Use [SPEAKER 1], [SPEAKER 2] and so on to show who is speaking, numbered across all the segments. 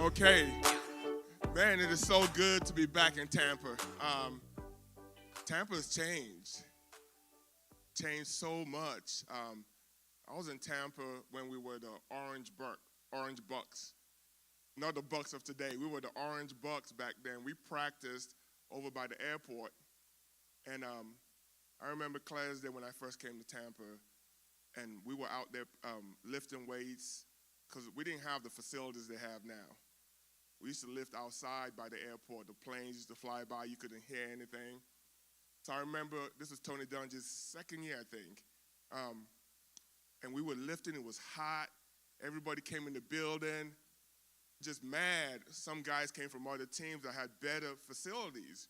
[SPEAKER 1] Okay, man, it is so good to be back in Tampa. Tampa has changed so much. I was in Tampa when we were the Orange Bucks, not the Bucks of today. We were the Orange Bucks back then. We practiced over by the airport, and I remember Claire's Day when I first came to Tampa, and we were out there lifting weights because we didn't have the facilities they have now. We used to lift outside by the airport. The planes used to fly by. You couldn't hear anything. So I remember this was Tony Dungy's second year, I think. And we were lifting. It was hot. Everybody came in the building, just mad. Some guys came from other teams that had better facilities.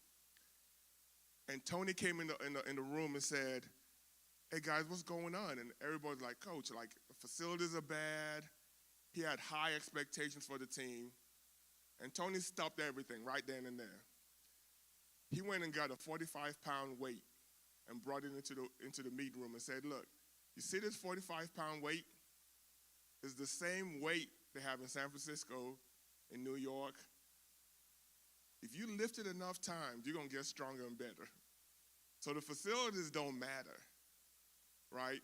[SPEAKER 1] And Tony came in the room and said, "Hey guys, what's going on?" And everybody's like, "Coach, like the facilities are bad." He had high expectations for the team. And Tony stopped everything right then and there. He went and got a 45-pound weight and brought it into the meeting room and said, "Look, you see this 45-pound weight? It's the same weight they have in San Francisco, in New York. If you lift it enough times, you're going to get stronger and better. So the facilities don't matter, right?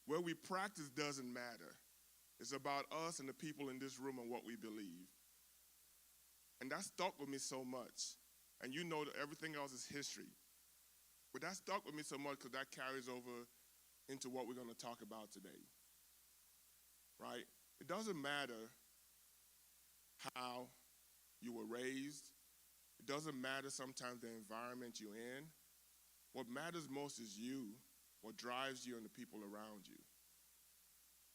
[SPEAKER 1] Where we practice doesn't matter. It's about us and the people in this room and what we believe." And that stuck with me so much. And you know that everything else is history. But that stuck with me so much because that carries over into what we're going to talk about today, right? It doesn't matter how you were raised. It doesn't matter sometimes the environment you're in. What matters most is you, what drives you and the people around you,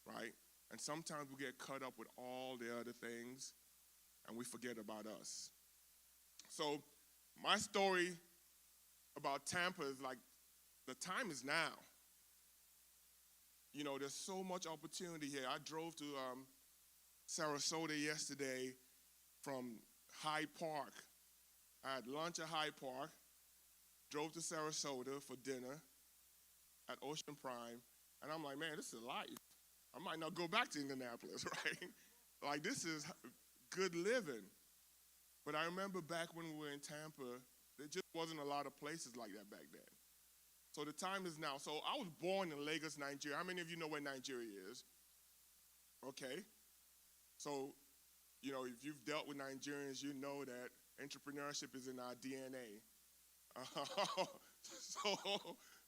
[SPEAKER 1] right? And sometimes we get caught up with all the other things and we forget about us. So my story about Tampa is like, the time is now. You know, there's so much opportunity here. I drove to Sarasota yesterday from Hyde Park. I had lunch at Hyde Park, drove to Sarasota for dinner at Ocean Prime, and I'm like, man, this is life. I might not go back to Indianapolis, right? Like, this is good living. But I remember back when we were in Tampa, there just wasn't a lot of places like that back then. So the time is now. So I was born in Lagos, Nigeria. How many of you know where Nigeria is? Okay. So, you know, if you've dealt with Nigerians, you know that entrepreneurship is in our DNA.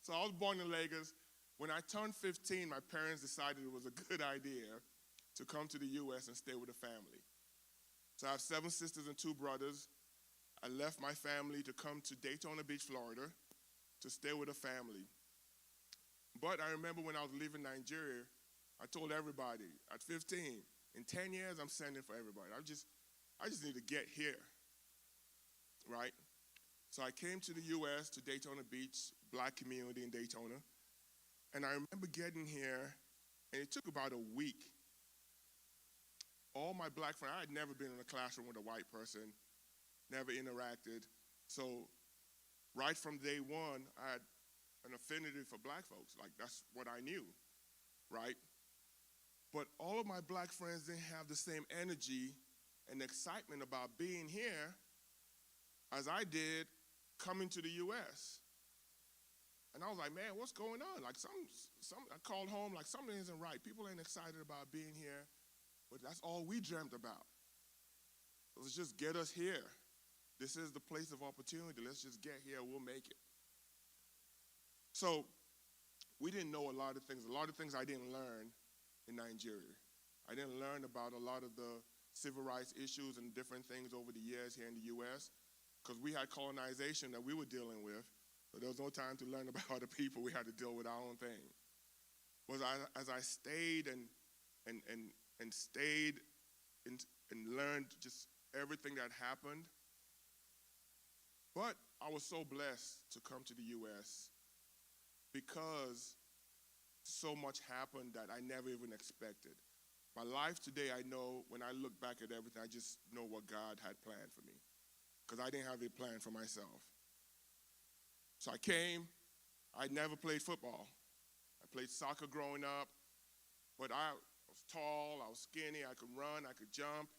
[SPEAKER 1] So I was born in Lagos. When I turned 15, my parents decided it was a good idea to come to the U.S. and stay with a family. So I have 7 sisters and 2 brothers. I left my family to come to Daytona Beach, Florida, to stay with a family. But I remember when I was leaving Nigeria, I told everybody at 15, in 10 years, I'm sending for everybody. I just need to get here, right? So I came to the U.S., to Daytona Beach, black community in Daytona. And I remember getting here, and it took about a week. All my black friends, I had never been in a classroom with a white person, never interacted. So right from day one, I had an affinity for black folks. Like, that's what I knew, right? But all of my black friends didn't have the same energy and excitement about being here as I did coming to the U.S. And I was like, man, what's going on? Like, I called home, like, something isn't right. People ain't excited about being here. But that's all we dreamt about. Let's just get us here. This is the place of opportunity. Let's just get here. We'll make it. So we didn't know a lot of things. A lot of things I didn't learn in Nigeria. I didn't learn about a lot of the civil rights issues and different things over the years here in the U.S. because we had colonization that we were dealing with. So there was no time to learn about other people. We had to deal with our own thing. But as I stayed and stayed and learned just everything that happened. But I was so blessed to come to the U.S. because so much happened that I never even expected. My life today, I know, when I look back at everything, I just know what God had planned for me because I didn't have a plan for myself. So I came. I never played football. I played soccer growing up, but I was tall, I was skinny, I could run, I could jump.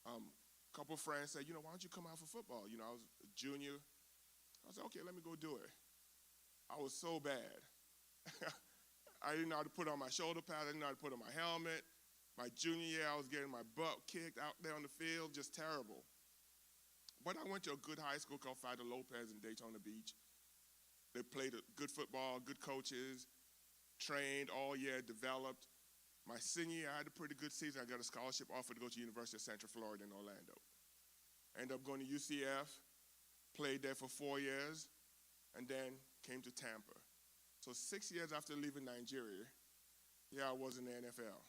[SPEAKER 1] A couple friends said, why don't you come out for football? I was a junior. I said, okay, let me go do it. I was so bad. I didn't know how to put on my shoulder pads. I didn't know how to put on my helmet. My junior year, I was getting my butt kicked out there on the field, just terrible. But I went to a good high school called Fido Lopez in Daytona Beach. They played good football, good coaches, trained all year, developed. My senior year, I had a pretty good season. I got a scholarship offer to go to the University of Central Florida in Orlando. Ended up going to UCF, played there for 4 years, and then came to Tampa. So 6 years after leaving Nigeria, here I was in the NFL.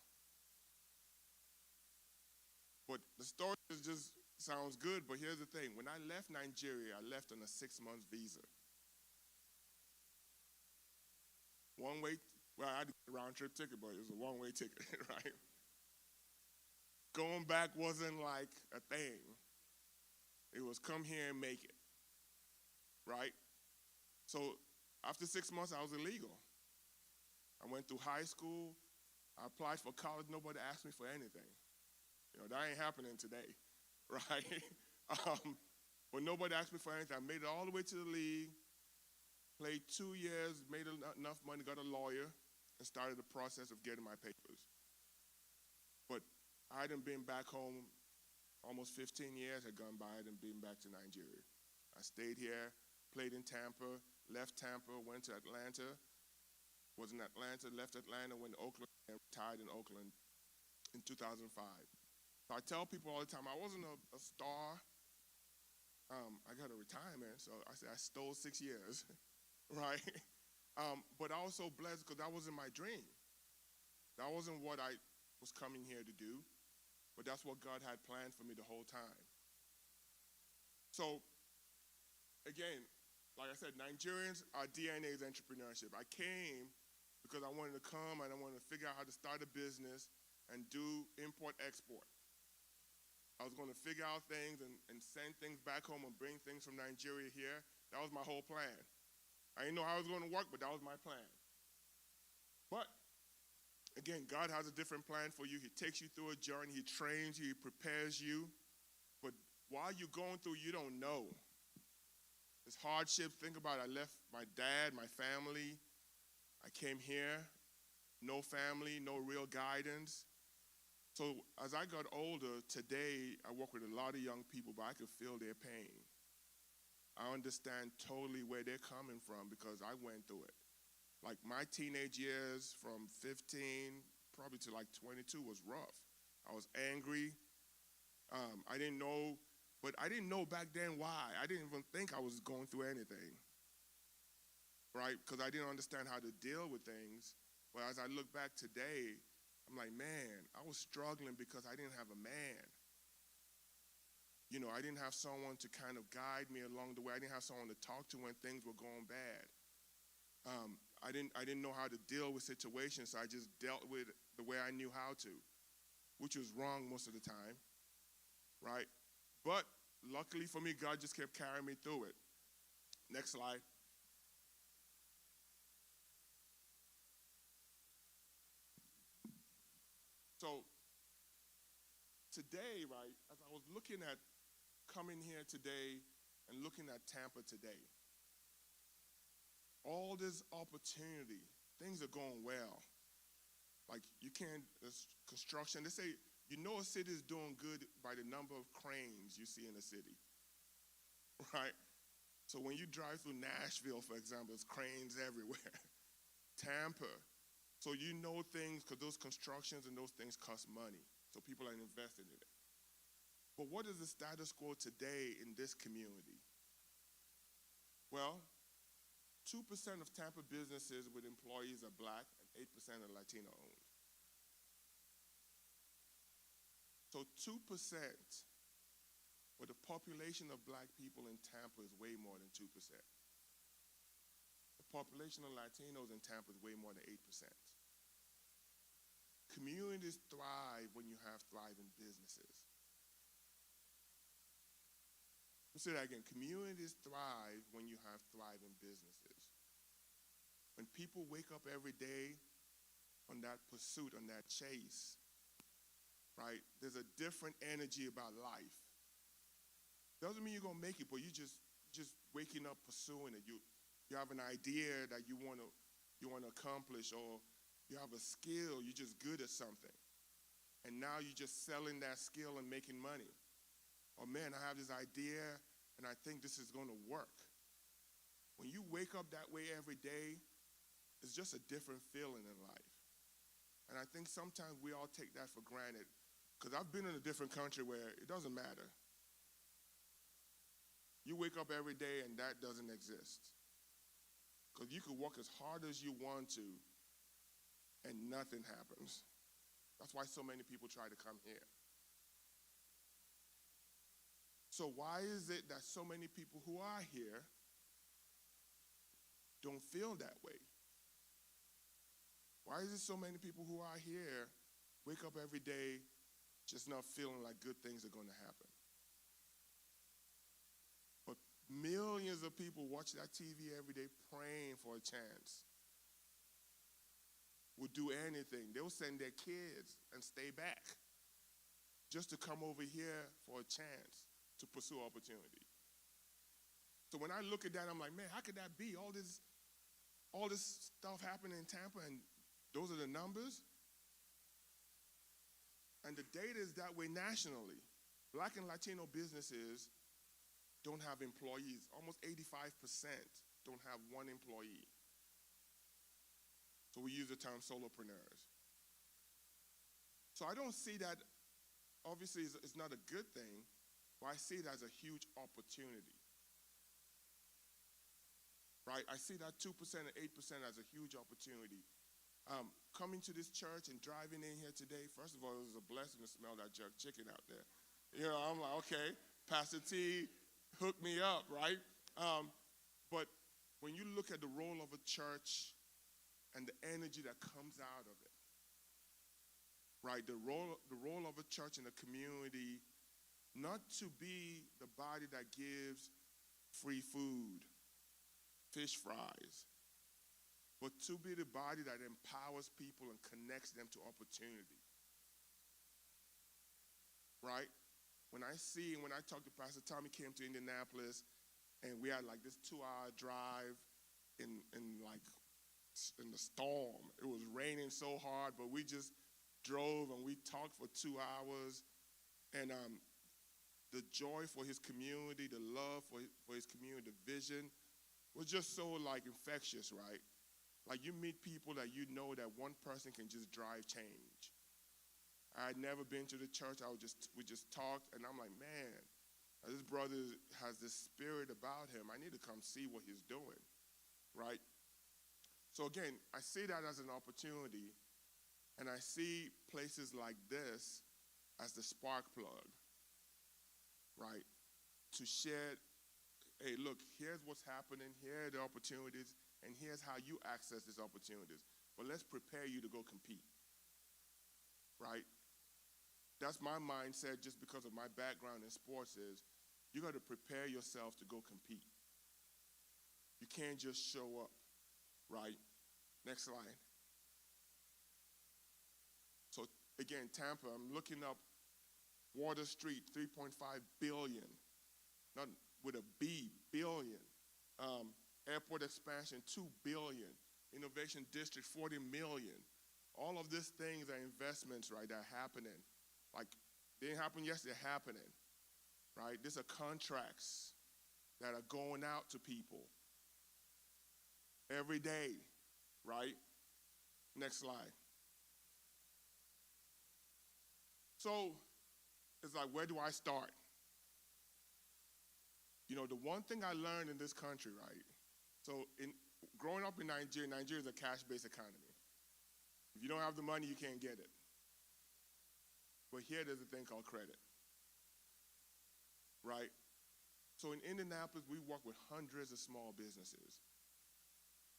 [SPEAKER 1] But the story just sounds good, but here's the thing. When I left Nigeria, I left on a 6-month visa. One-way, well, I had a round-trip ticket, but it was a one-way ticket, right? Going back wasn't like a thing. It was come here and make it, right? So after 6 months, I was illegal. I went through high school. I applied for college. Nobody asked me for anything. That ain't happening today, right? But nobody asked me for anything. I made it all the way to the league, played 2 years, made enough money, got a lawyer, and started the process of getting my papers. But I hadn't been back home. Almost 15 years had gone by. I hadn't been back to Nigeria. I stayed here, played in Tampa, left Tampa, went to Atlanta, was in Atlanta, left Atlanta, went to Oakland, and retired in Oakland in 2005. So I tell people all the time, I wasn't a star. I got a retirement, so I say I stole 6 years, right? But I was so blessed because that wasn't my dream. That wasn't what I was coming here to do, but that's what God had planned for me the whole time. So, again, like I said, Nigerians, our DNA is entrepreneurship. I came because I wanted to come and I wanted to figure out how to start a business and do import-export. I was going to figure out things and send things back home and bring things from Nigeria here. That was my whole plan. I didn't know how it was going to work, but that was my plan. But, again, God has a different plan for you. He takes you through a journey. He trains you. He prepares you. But while you're going through, you don't know. There's hardships. Think about it. I left my dad, my family. I came here. No family, no real guidance. So as I got older, today I work with a lot of young people, but I could feel their pain. I understand totally where they're coming from because I went through it. Like my teenage years from 15 probably to like 22 was rough. I was angry. I didn't know, but I didn't know back then why. I didn't even think I was going through anything, right? Because I didn't understand how to deal with things. But as I look back today, I'm like, man, I was struggling because I didn't have a man. I didn't have someone to kind of guide me along the way. I didn't have someone to talk to when things were going bad. I didn't know how to deal with situations, so I just dealt with it the way I knew how to, which was wrong most of the time, right? But luckily for me, God just kept carrying me through it. Next slide. So today, right, as I was looking at coming here today and looking at Tampa today, all this opportunity, things are going well. Like there's construction. They say, a city is doing good by the number of cranes you see in a city, right? So when you drive through Nashville, for example, there's cranes everywhere. Tampa. So things, because those constructions and those things cost money. So people are invested in it. But what is the status quo today in this community? Well, 2% of Tampa businesses with employees are black and 8% are Latino owned. So 2%, but the population of black people in Tampa is way more than 2%. The population of Latinos in Tampa is way more than 8%. Communities thrive when you have thriving businesses. Let's say that again. Communities thrive when you have thriving businesses. When people wake up every day on that pursuit, on that chase, right? There's a different energy about life. Doesn't mean you're gonna make it, but you just waking up pursuing it. You have an idea that you wanna accomplish, or you have a skill, you're just good at something. And now you're just selling that skill and making money. Or man, I have this idea and I think this is gonna work. When you wake up that way every day, it's just a different feeling in life. And I think sometimes we all take that for granted. Because I've been in a different country where it doesn't matter. You wake up every day and that doesn't exist. Because you can work as hard as you want to and nothing happens. That's why so many people try to come here. So why is it that so many people who are here don't feel that way? Why is it so many people who are here wake up every day just not feeling like good things are going to happen? But millions of people watch that TV every day praying for a chance. Would do anything. They'll send their kids and stay back just to come over here for a chance to pursue opportunity. So when I look at that, I'm like, man, how could that be? All this stuff happening in Tampa, and those are the numbers. And the data is that way nationally. Black and Latino businesses don't have employees. Almost 85% don't have one employee. So we use the term solopreneurs. So I don't see that, obviously it's not a good thing, but I see it as a huge opportunity. Right? I see that 2% and 8% as a huge opportunity. Coming to this church and driving in here today, first of all, it was a blessing to smell that jerk chicken out there. You know, I'm like, okay, Pastor T hooked me up, right? But when you look at the role of a church and the energy that comes out of it, right? The role of a church in the community, not to be the body that gives free food, fish fries, but to be the body that empowers people and connects them to opportunity. Right? When I talked to Pastor Tommy, came to Indianapolis, and we had like this 2-hour drive in the storm. It was raining so hard, but we just drove and we talked for 2 hours. And the joy for his community, the love for his community, the vision was just so like infectious, right? Like you meet people that you know that one person can just drive change. I had never been to the church. We just talked, and I'm like, man, this brother has this spirit about him. I need to come see what he's doing, right? So again, I see that as an opportunity, and I see places like this as the spark plug, right? To share, hey, look, here's what's happening, here are the opportunities, and here's how you access these opportunities. But let's prepare you to go compete, right? That's my mindset just because of my background in sports is you got to prepare yourself to go compete. You can't just show up, right? Next slide. So again, Tampa, I'm looking up Water Street, 3.5 billion, not with a B, billion. Airport expansion, 2 billion. Innovation District, 40 million. All of these things are investments, right, that are happening. Like, they didn't happen yesterday, they're happening, right? These are contracts that are going out to people every day, right? Next slide. So, it's like, where do I start? You know, the one thing I learned in this country, right? So, growing up in Nigeria is a cash-based economy. If you don't have the money, you can't get it. But here there's a thing called credit, right? So in Indianapolis, we work with hundreds of small businesses,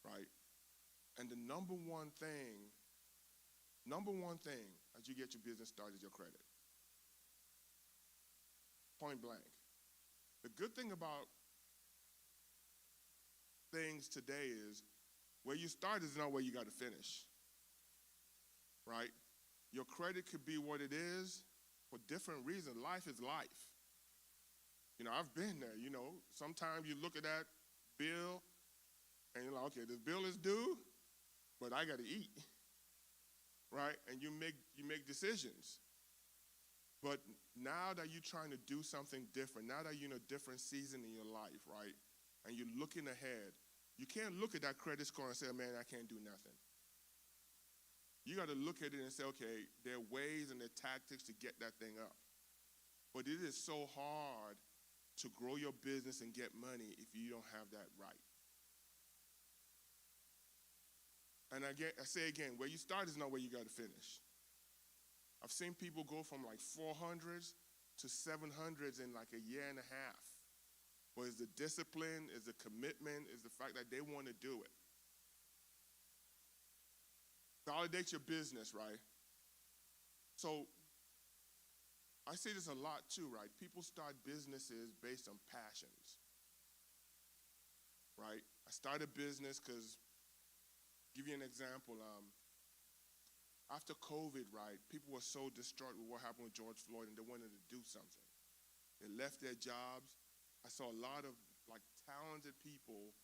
[SPEAKER 1] right? And the number one thing as you get your business started is your credit. Point blank. The good thing about things today is where you start is not where you got to finish, right? Your credit could be what it is for different reasons. Life is life. I've been there. Sometimes you look at that bill and you're like, okay, this bill is due, but I got to eat, right? And you make decisions. But now that you're trying to do something different, now that you're in a different season in your life, right, and you're looking ahead, you can't look at that credit score and say, man, I can't do nothing. You got to look at it and say, okay, there are ways and there are tactics to get that thing up. But it is so hard to grow your business and get money if you don't have that right. And I say again, where you start is not where you got to finish. I've seen people go from like 400s to 700s in like a year and a half. But it's the discipline, it's the commitment, it's the fact that they want to do it. Validate your business, right? So I say this a lot too, right? People start businesses based on passions, right? I started a business because, give you an example, after COVID, right, people were so distraught with what happened with George Floyd and they wanted to do something. They left their jobs. I saw a lot of talented people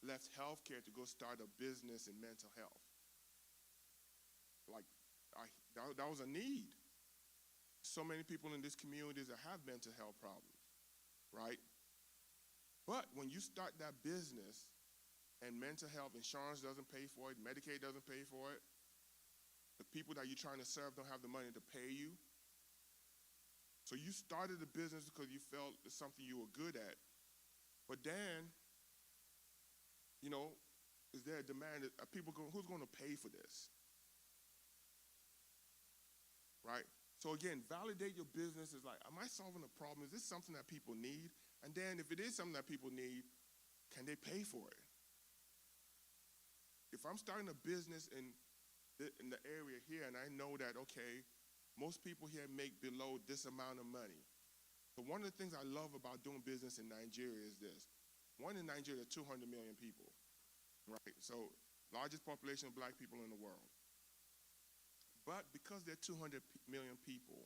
[SPEAKER 1] left healthcare to go start a business in mental health. That was a need. So many people in these communities that have mental health problems, right? But when you start that business and mental health insurance doesn't pay for it, Medicaid doesn't pay for it, the people that you're trying to serve don't have the money to pay you. So you started a business because you felt it's something you were good at. But then, is there a demand? Who's going to pay for this? Right? So again, validate your business is like, am I solving a problem? Is this something that people need? And then if it is something that people need, can they pay for it? If I'm starting a business in the area here and I know that, okay, most people here make below this amount of money. So one of the things I love about doing business in Nigeria is this. One, in Nigeria, 200 million people, right? So largest population of black people in the world. But because there are 200 million people,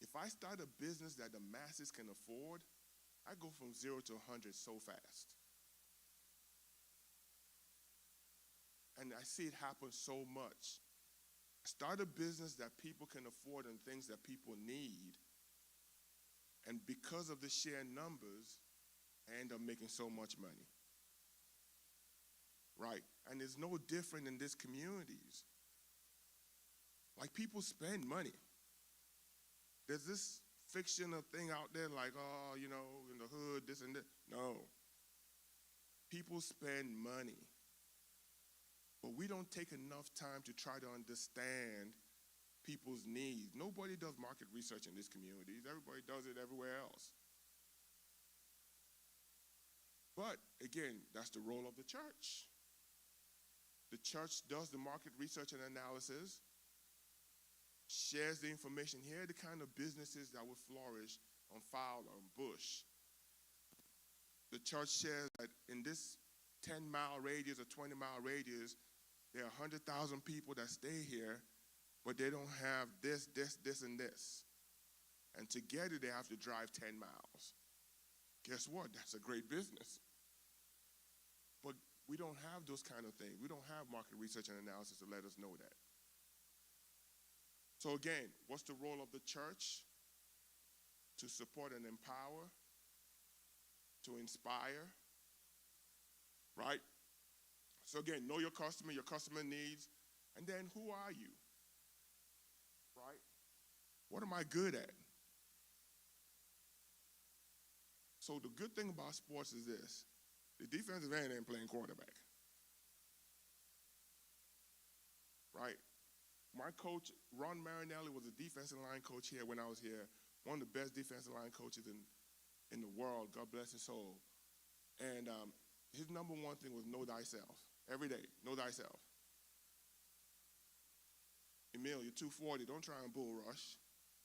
[SPEAKER 1] if I start a business that the masses can afford, I go from 0 to 100 so fast. And I see it happen so much. Start a business that people can afford and things that people need. And because of the sheer numbers, I end up making so much money. Right? And it's no different in these communities. Like, people spend money. There's this fictional thing out there like, in the hood, this and that. No. People spend money. But we don't take enough time to try to understand people's needs. Nobody does market research in these communities. Everybody does it everywhere else. But again, that's the role of the church. The church does the market research and analysis, shares the information. Here are the kind of businesses that will flourish on Fowler, on Bush. The church shares that in this 10-mile radius or 20-mile radius, there are 100,000 people that stay here, but they don't have this, and this. And together they have to drive 10 miles. Guess what? That's a great business. But we don't have those kind of things. We don't have market research and analysis to let us know that. So again, what's the role of the church? To support and empower, to inspire, right? So again, know your customer needs, and then who are you, right? What am I good at? So the good thing about sports is this. The defensive end ain't playing quarterback, right? My coach, Ron Marinelli, was a defensive line coach here when I was here, one of the best defensive line coaches in the world, God bless his soul. And his number one thing was know thyself. Every day, know thyself. Emil, you're 240. Don't try and bull rush.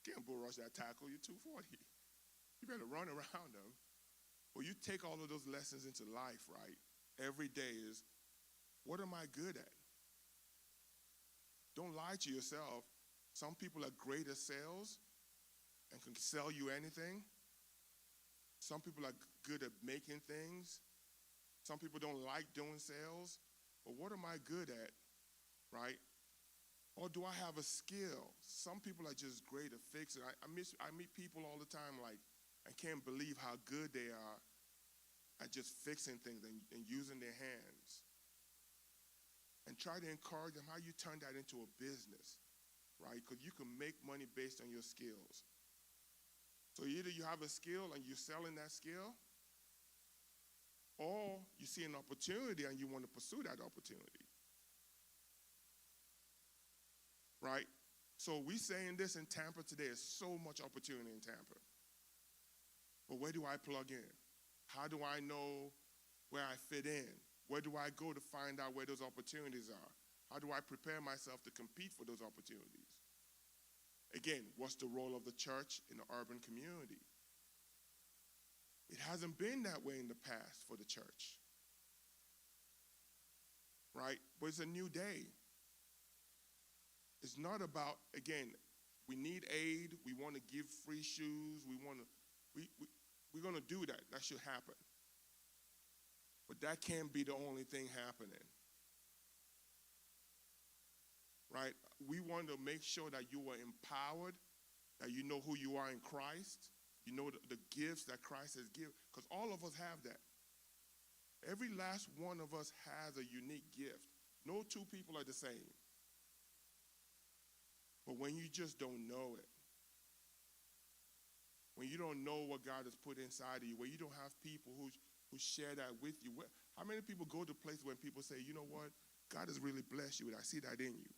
[SPEAKER 1] You can't bull rush that tackle. You're 240. You better run around them. Well, you take all of those lessons into life, right? Every day is, what am I good at? Don't lie to yourself Some people are great at sales and can sell you anything. Some people are good at making things. Some people don't like doing sales. But what am I good at, right? Or do I have a skill? Some people are just great at fixing. I meet people all the time like, I can't believe how good they are at just fixing things and using their hands. And try to encourage them how you turn that into a business, right? Because you can make money based on your skills. So either you have a skill and you're selling that skill, or you see an opportunity and you want to pursue that opportunity. Right? So we saying this in Tampa today. There's so much opportunity in Tampa. But where do I plug in? How do I know where I fit in? Where do I go to find out where those opportunities are? How do I prepare myself to compete for those opportunities? Again, what's the role of the church in the urban community? It hasn't been that way in the past for the church. Right? But it's a new day. It's not about, again, we need aid, we want to give free shoes, we're going to do that. That should happen. But that can't be the only thing happening. Right? We want to make sure that you are empowered, that you know who you are in Christ, you know the gifts that Christ has given, because all of us have that. Every last one of us has a unique gift. No two people are the same. But when you just don't know it, when you don't know what God has put inside of you, when you don't have people who share that with you, how many people go to places when people say, you know what, God has really blessed you, and I see that in you.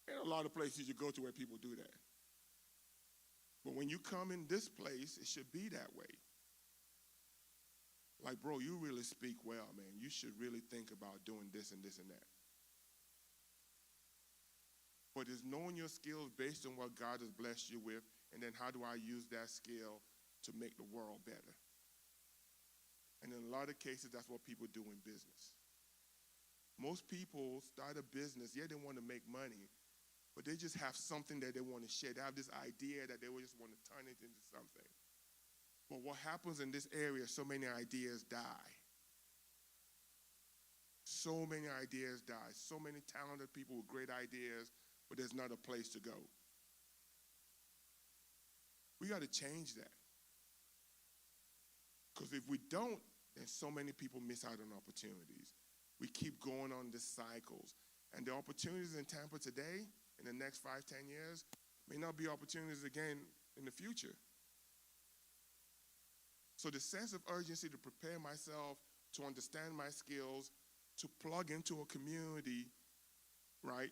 [SPEAKER 1] There are a lot of places you go to where people do that. But when you come in this place, it should be that way. Like, bro, you really speak well, man. You should really think about doing this and this and that. But it's knowing your skills based on what God has blessed you with, and then how do I use that skill to make the world better? And in a lot of cases, that's what people do in business. Most people start a business, yeah, they want to make money, but they just have something that they want to share. They have this idea that they just want to turn it into something. But what happens in this area, so many ideas die. So many ideas die. So many talented people with great ideas, but there's not a place to go. We got to change that. Because if we don't, then so many people miss out on opportunities. We keep going on these cycles. And the opportunities in Tampa today, in the next 5, 10 years, may not be opportunities again in the future. So the sense of urgency to prepare myself, to understand my skills, to plug into a community, right?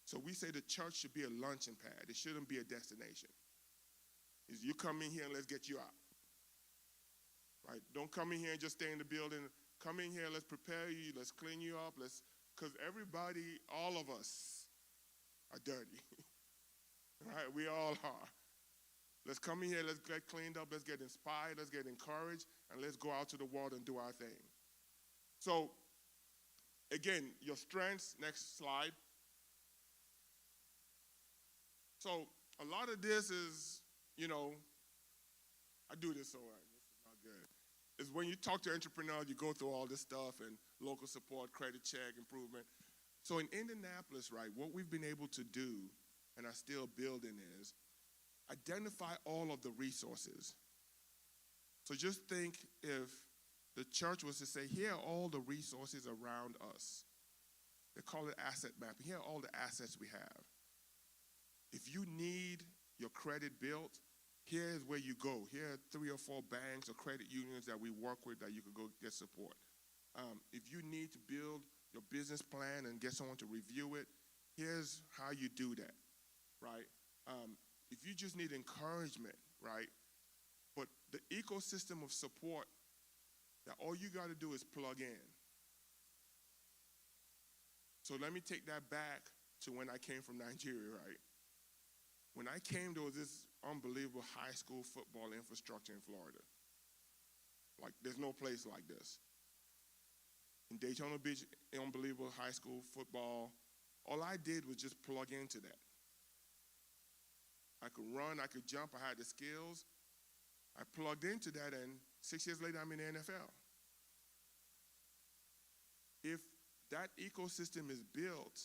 [SPEAKER 1] So we say the church should be a launching pad. It shouldn't be a destination. Is you come in here and let's get you out. Right? Don't come in here and just stay in the building. Come in here, let's prepare you, let's clean you up, because everybody, all of us are dirty. Right? We all are. Let's come in here, let's get cleaned up, let's get inspired, let's get encouraged, and let's go out to the world and do our thing. So, again, your strengths, next slide. So, a lot of this is, I do this so right. This is not good. Is when you talk to entrepreneurs, you go through all this stuff and local support, credit check, improvement. So in Indianapolis, right, what we've been able to do, and are still building, is identify all of the resources. So just think if the church was to say, here are all the resources around us. They call it asset mapping. Here are all the assets we have. If you need your credit built, here's where you go. Here are 3 or 4 banks or credit unions that we work with that you could go get support. If you need to build your business plan and get someone to review it, here's how you do that, right? If you just need encouragement, right? But the ecosystem of support, that all you got to do is plug in. So let me take that back to when I came from Nigeria, right? When I came, there was this unbelievable high school football infrastructure in Florida. Like, there's no place like this. In Daytona Beach, unbelievable high school football. All I did was just plug into that. I could run, I could jump, I had the skills. I plugged into that, and 6 years later, I'm in the NFL. If that ecosystem is built,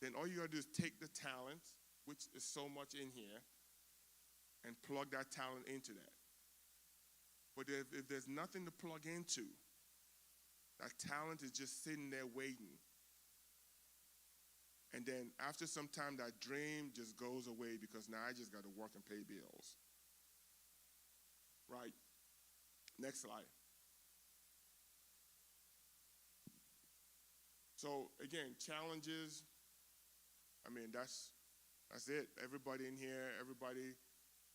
[SPEAKER 1] then all you gotta do is take the talent, which is so much in here, and plug that talent into that. But if there's nothing to plug into, that talent is just sitting there waiting. And then after some time, that dream just goes away because now I just got to work and pay bills. Right? Next slide. So again, challenges. I mean, that's it. Everybody in here, everybody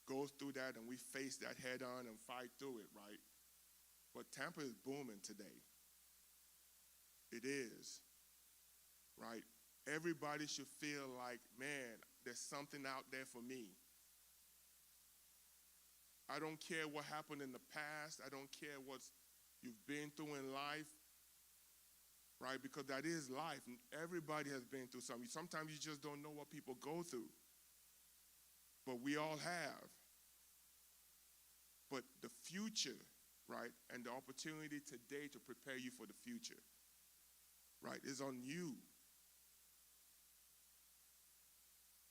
[SPEAKER 1] goes through that, and we face that head on and fight through it, right? But Tampa is booming today. It is, right? Everybody should feel like, man, there's something out there for me. I don't care what happened in the past. I don't care what you've been through in life, right? Because that is life. Everybody has been through something. Sometimes you just don't know what people go through. But we all have. But the future, right, and the opportunity today to prepare you for the future, right, is on you.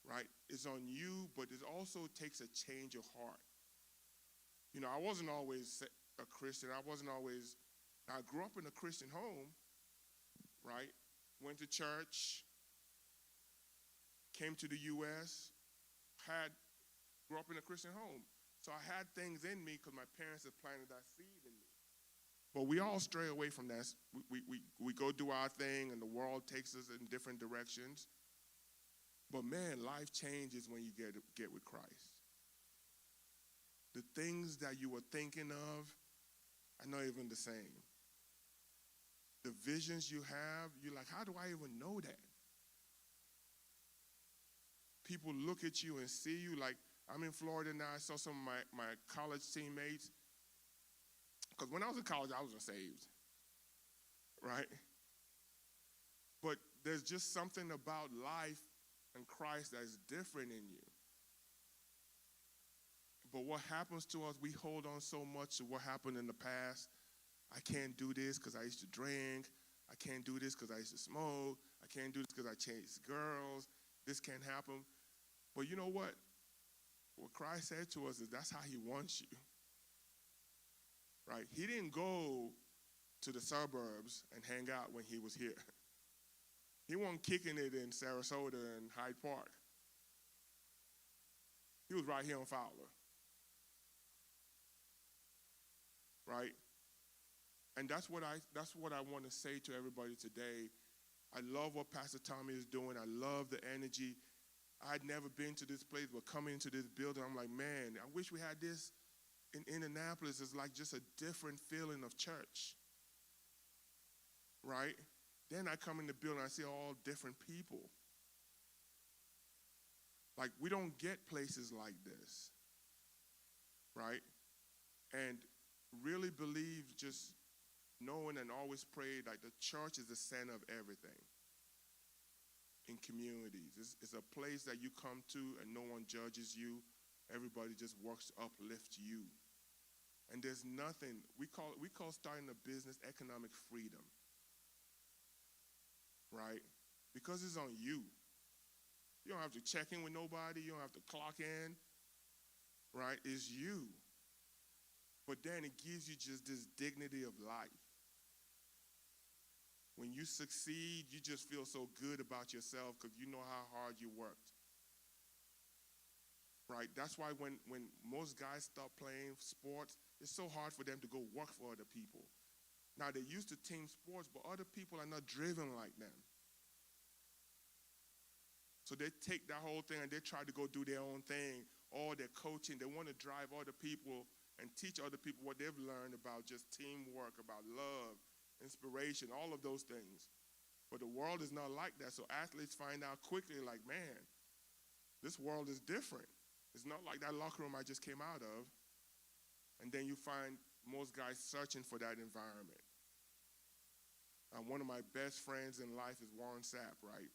[SPEAKER 1] Right? It's on you, but it also takes a change of heart. You know, I wasn't always a Christian. I grew up in a Christian home, right? Went to church, came to the U.S., grew up in a Christian home. So I had things in me because my parents had planted that seed in me. But we all stray away from that. We go do our thing, and the world takes us in different directions. But man, life changes when you get with Christ. The things that you were thinking of are not even the same. The visions you have, you're like, how do I even know that? People look at you and see you. Like, I'm in Florida now. I saw some of my college teammates. Because when I was in college, I wasn't saved, right? But there's just something about life and Christ that is different in you. But what happens to us, we hold on so much to what happened in the past. I can't do this because I used to drink. I can't do this because I used to smoke. I can't do this because I chased girls. This can't happen. But you know what? What Christ said to us is that's how he wants you. Right? He didn't go to the suburbs and hang out when he was here. He wasn't kicking it in Sarasota and Hyde Park. He was right here on Fowler. Right? And that's what I want to say to everybody today. I love what Pastor Tommy is doing. I love the energy. I'd never been to this place, but coming into this building, I'm like, man, I wish we had this in Indianapolis. It's like just a different feeling of church. Right? Then I come in the building, I see all different people. Like, we don't get places like this. Right? And really believe, just knowing and always pray, like the church is the center of everything in communities. It's a place that you come to and no one judges you. Everybody just works to uplift you. And there's nothing, we call starting a business economic freedom. Right? Because it's on you. You don't have to check in with nobody. You don't have to clock in. Right? It's you. But then it gives you just this dignity of life. When you succeed, you just feel so good about yourself because you know how hard you worked. Right? That's why when most guys start playing sports, it's so hard for them to go work for other people. Now, they're used to team sports, but other people are not driven like them. So they take that whole thing and they try to go do their own thing. Or they're coaching. They want to drive other people and teach other people what they've learned about just teamwork, about love, inspiration, all of those things. But the world is not like that. So athletes find out quickly, like, man, this world is different. It's not like that locker room I just came out of. And then you find most guys searching for that environment. One of my best friends in life is Warren Sapp, right?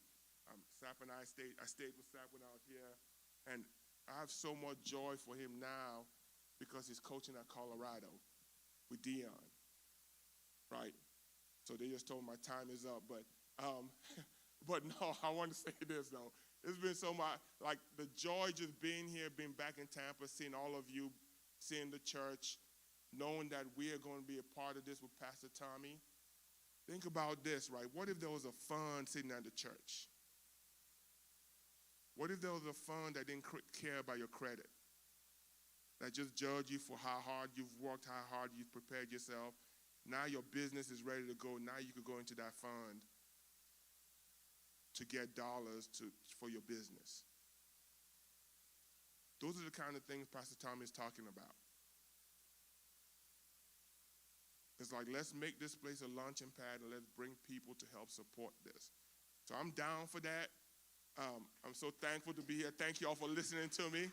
[SPEAKER 1] Sap and I stayed with Sap when I was here, and I have so much joy for him now because he's coaching at Colorado with Dion, right? So they just told me my time is up, but no, I want to say this though. It's been so much, like the joy just being here, being back in Tampa, seeing all of you, seeing the church, knowing that we are going to be a part of this with Pastor Tommy. Think about this, right? What if there was a fund sitting at the church? What if there was a fund that didn't care about your credit? That just judged you for how hard you've worked, how hard you've prepared yourself. Now your business is ready to go. Now you could go into that fund to get dollars for your business. Those are the kind of things Pastor Tommy is talking about. It's like, let's make this place a launching pad and let's bring people to help support this. So I'm down for that. I'm so thankful to be here. Thank you all for listening to me.